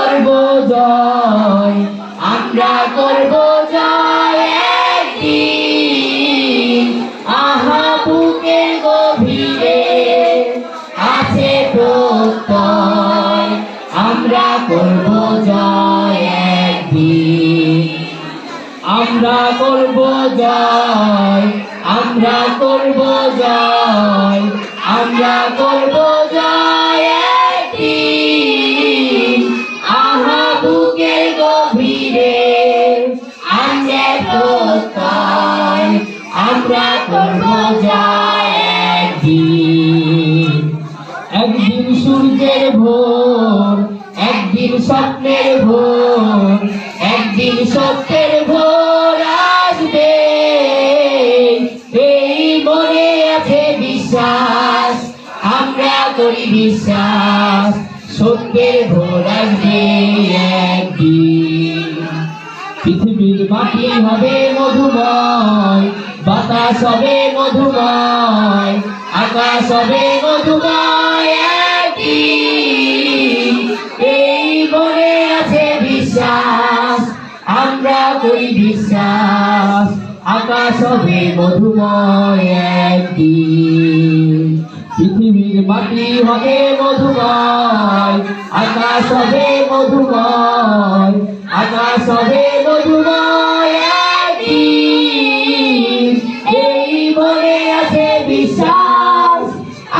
করব জয়, আমরা করব জয় একদিন। আহা বুকের গভীরে আছে প্রত্যয়, আমরা করব জয় একদিন। আমরা করব জয়, আমরা করব জয়, আমরা করব জয় একদিন। আহা বুকের গভীরে আছে প্রত্যয়, আমরা করব জয় একদিন। একদিন সূর্যের ভোর, একদিন স্বপ্নের ভোর, একদিন সত্যের ভোর আসবে, এই মনে আছে বিশ্বাস, আমরা করি বিশ্বাস, সত্যের ভোর আসবে একদিন। পৃথিবীর মাটি হবে মধুময়, বাতাস হবে মধুময়, আকাশ হবে মধুময় একদিন, এই মনে আছে বিশ্বাস, আমরা করি বিশ্বাস, আকাশ হবে মধুময় একদিন। পৃথিবীর মাটি হবে মধুময়, আকাশ হবে মধুময়, আকাশ হবে মধুময় একদিন, এই মনে আছে বিশ্বাস,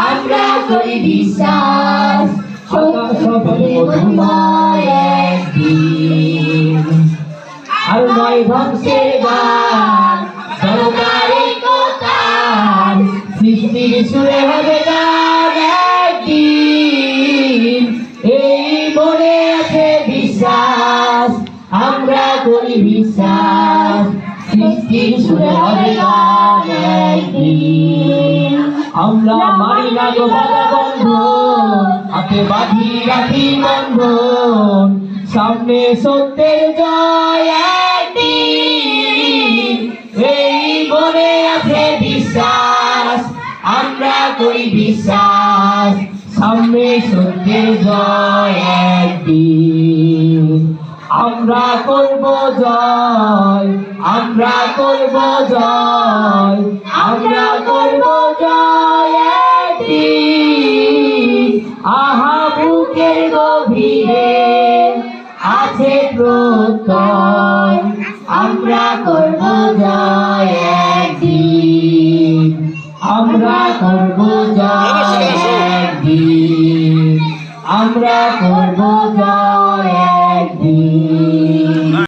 আমরা করি বিশ্বাস, আকাশ হবে মধুময় একদিন। আর নয় ধ্বংসের গান, দরকার একতার, সৃষ্টির সুরে হবে গান একদিন, এই মনে আছে বিশ্বাস, আমরা করি বিশ্বাস, সৃষ্টির সুরে হবে গান একদিন। আমরা মানি না গো বাধা বন্ধন, হাতে বাঁধি রাখি বন্ধন, সামনে সত্যের জয় একদিন, এই মনে আছে বিশ্বাস, আমরা করি বিশ্বাস, সামনে সত্যের জয় একদিন। আমরা করব জয়, আমরা করব জয়, আমরা করব জয় একদিন। আহা বুকের গভীরে আছে প্রত্যয়, আমরা করব জয় একদিন। আমরা করব জয় একদিন, আমরা করব জয় একদিন।